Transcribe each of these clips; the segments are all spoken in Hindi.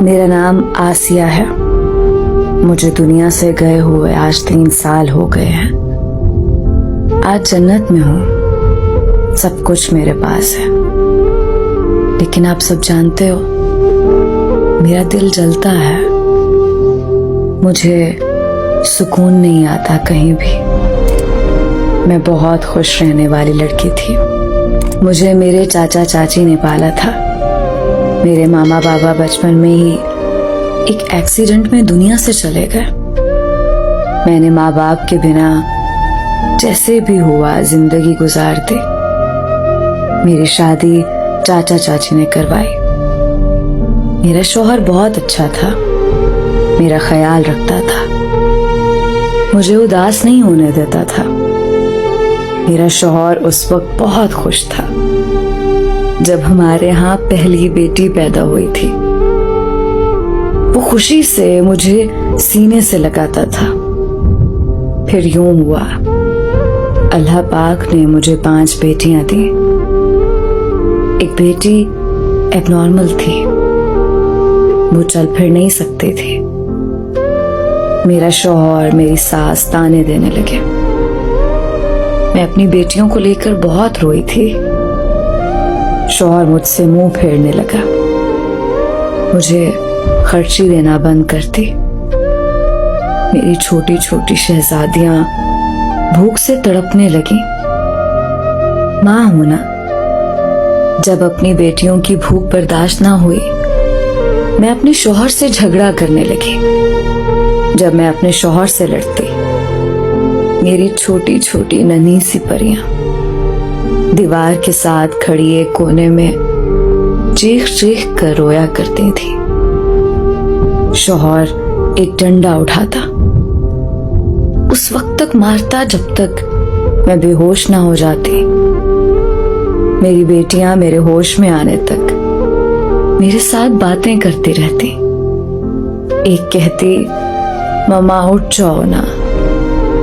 मेरा नाम आसिया है। मुझे दुनिया से गए हुए आज 3 साल हो गए हैं। आज जन्नत में हूँ, सब कुछ मेरे पास है। लेकिन आप सब जानते हो, मेरा दिल जलता है। मुझे सुकून नहीं आता कहीं भी। मैं बहुत खुश रहने वाली लड़की थी। मुझे मेरे चाचा चाची ने पाला था। मेरे मामा बाबा बचपन में ही एक एक्सीडेंट में दुनिया से चले गए। मैंने माँ बाप के बिना जैसे भी हुआ जिंदगी गुजार दी। मेरी शादी चाचा चाची ने करवाई। मेरा शौहर बहुत अच्छा था, मेरा ख्याल रखता था, मुझे उदास नहीं होने देता था। मेरा शौहर उस वक्त बहुत खुश था जब हमारे यहाँ पहली बेटी पैदा हुई थी। वो खुशी से मुझे सीने से लगाता था। फिर यूं हुआ, अल्लाह पाक ने मुझे 5 बेटियां दी। एक बेटी एबनॉर्मल थी, वो चल फिर नहीं सकती थी। मेरा शौहर मेरी सास ताने देने लगे। मैं अपनी बेटियों को लेकर बहुत रोई थी। शौहर मुझसे मुंह फेरने लगा, मुझे खर्ची देना बंद कर दी। मेरी छोटी छोटी शहजादियां भूख से तड़पने लगी। मां हूं ना, जब अपनी बेटियों की भूख बर्दाश्त ना हुई, मैं अपने शौहर से झगड़ा करने लगी। जब मैं अपने शौहर से लड़ती, मेरी छोटी छोटी नन्ही सी परियां दीवार के साथ खड़ी एक कोने में चीख चीख कर रोया करती थी। शौहर एक डंडा उठाता, उस वक्त तक मारता जब तक मैं बेहोश ना हो जाती। मेरी बेटियां मेरे होश में आने तक मेरे साथ बातें करती रहती। एक कहती, मम्मा उठ जाओ ना।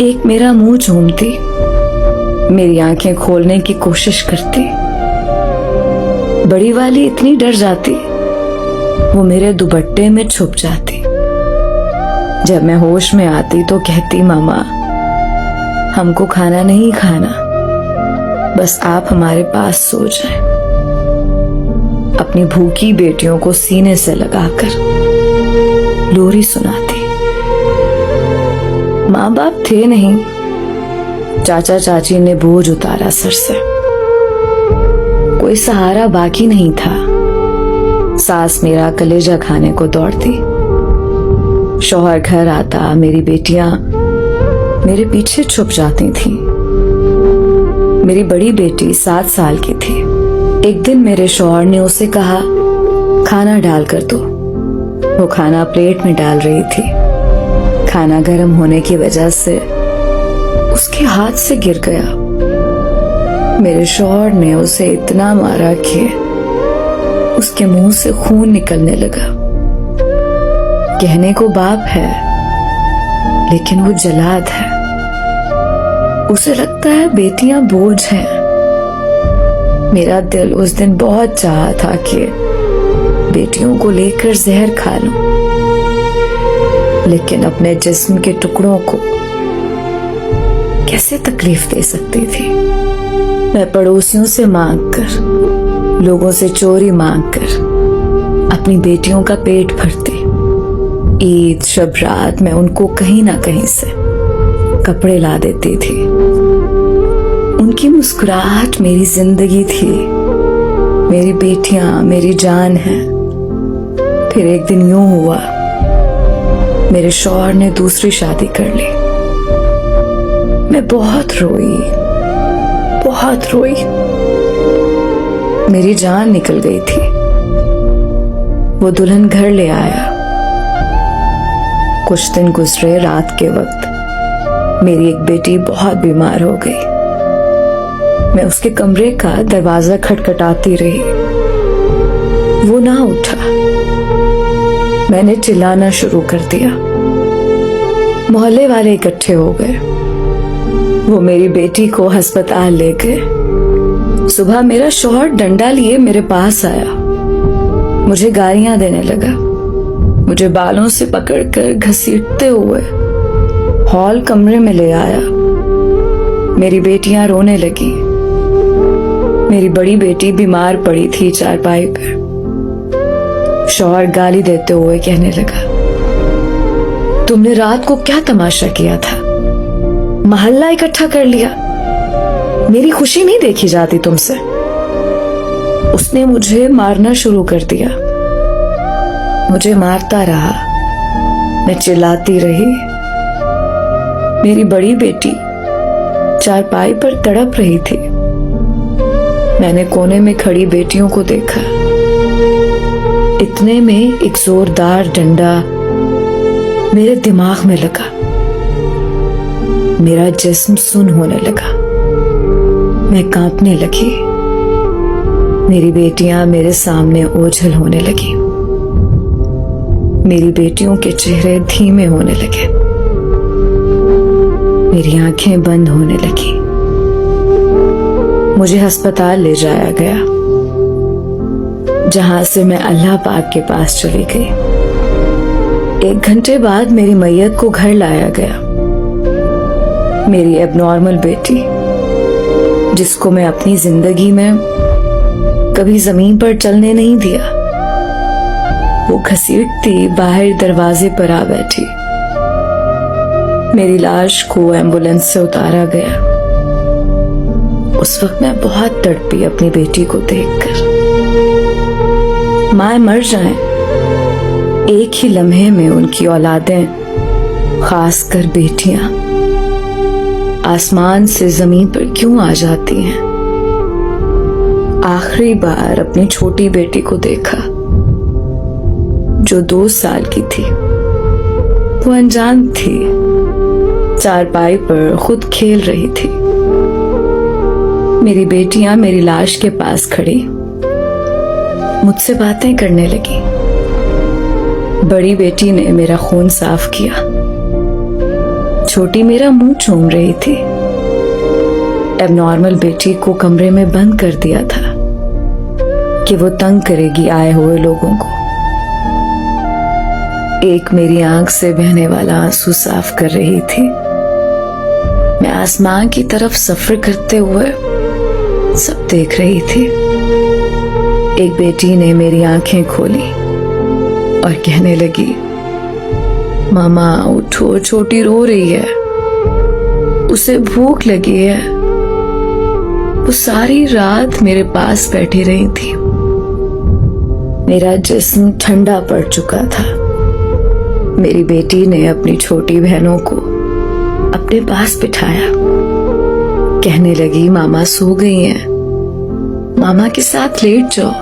एक मेरा मुंह चूमती, मेरी आंखें खोलने की कोशिश करती। बड़ी वाली इतनी डर जाती, वो मेरे दुपट्टे में छुप जाती। जब मैं होश में आती तो कहती, मामा हमको खाना नहीं खाना, बस आप हमारे पास सो जाएं। अपनी भूखी बेटियों को सीने से लगाकर लोरी सुनाती। माँ बाप थे नहीं, चाचा चाची ने बोझ उतारा सर से। कोई सहारा बाकी नहीं था। सास मेरा कलेजा खाने को दौड़ती। शौहर घर आता, मेरी बेटियां मेरे पीछे छुप जाती थीं। मेरी बड़ी बेटी 7 साल की थी। एक दिन मेरे शौहर ने उसे कहा, खाना डाल कर दो। वो खाना प्लेट में डाल रही थी। खाना गर्म होने की वजह से उसके हाथ से गिर गया। मेरे शौहर ने उसे इतना मारा कि उसके मुंह से खून निकलने लगा। कहने को बाप है, लेकिन वो जलाद है। उसे लगता है बेटियां बोझ हैं। मेरा दिल उस दिन बहुत चाहा था कि बेटियों को लेकर जहर खा लूं, लेकिन अपने जिस्म के टुकड़ों को कैसे तकलीफ दे सकती थी। मैं पड़ोसियों से मांगकर, लोगों से चोरी मांगकर अपनी बेटियों का पेट भरती। ईद शब रात मैं उनको कहीं ना कहीं से कपड़े ला देती थी। उनकी मुस्कुराहट मेरी जिंदगी थी। मेरी बेटियां मेरी जान है। फिर एक दिन यूं हुआ, मेरे शौहर ने दूसरी शादी कर ली। मैं बहुत रोई, बहुत रोई। मेरी जान निकल गई थी। वो दुल्हन घर ले आया। कुछ दिन गुजरे। रात के वक्त मेरी एक बेटी बहुत बीमार हो गई। मैं उसके कमरे का दरवाजा खटखटाती रही, वो ना उठा। मैंने चिल्लाना शुरू कर दिया। मोहल्ले वाले इकट्ठे हो गए। वो मेरी बेटी को अस्पताल ले गए। सुबह मेरा शौहर डंडा लिए मेरे पास आया, मुझे गालियां देने लगा। मुझे बालों से पकड़कर घसीटते हुए हॉल कमरे में ले आया। मेरी बेटियां रोने लगी। मेरी बड़ी बेटी बीमार पड़ी थी चारपाई पर। शौहर गाली देते हुए कहने लगा, तुमने रात को क्या तमाशा किया था? मोहल्ला इकट्ठा कर लिया। मेरी खुशी नहीं देखी जाती तुमसे। उसने मुझे मारना शुरू कर दिया। मुझे मारता रहा। मैं चिल्लाती रही। मेरी बड़ी बेटी चारपाई पर तड़प रही थी। मैंने कोने में खड़ी बेटियों को देखा। इतने में एक जोरदार डंडा मेरे दिमाग में लगा। मेरा जिस्म सुन्न होने लगा। मैं कांपने लगी। मेरी बेटियां मेरे सामने ओझल होने लगी। मेरी बेटियों के चेहरे धीमे होने लगे। मेरी आंखें बंद होने लगी। मुझे अस्पताल ले जाया गया, जहां से मैं अल्लाह पाक के पास चली गई। 1 घंटे बाद मेरी मैयत को घर लाया गया। मेरी एबनॉर्मल बेटी, जिसको मैं अपनी जिंदगी में कभी जमीन पर चलने नहीं दिया, वो घसीटती बाहर दरवाजे पर आ बैठी। मेरी लाश को एम्बुलेंस से उतारा गया। उस वक्त मैं बहुत तड़पी अपनी बेटी को देखकर। माँ मर जाएं, एक ही लम्हे में उनकी औलादें, खासकर बेटियां, आसमान से जमीन पर क्यों आ जाती हैं। आखिरी बार अपनी छोटी बेटी को देखा, जो 2 साल की थी। वो अनजान थी, चारपाई पर खुद खेल रही थी। मेरी बेटियां मेरी लाश के पास खड़ी मुझसे बातें करने लगी। बड़ी बेटी ने मेरा खून साफ किया। छोटी मेरा मुंह चूम रही थी। एबनॉर्मल बेटी को कमरे में बंद कर दिया था कि वो तंग करेगी आए हुए लोगों को। एक मेरी आंख से बहने वाला आंसू साफ कर रही थी। मैं आसमान की तरफ सफर करते हुए सब देख रही थी। एक बेटी ने मेरी आंखें खोली और कहने लगी, मामा उठो, छोटी रो रही है, उसे भूख लगी है। वो सारी रात मेरे पास बैठी रही थी। मेरा जिस्म ठंडा पड़ चुका था। मेरी बेटी ने अपनी छोटी बहनों को अपने पास बिठाया। कहने लगी, मामा सो गई हैं, मामा के साथ लेट जाओ।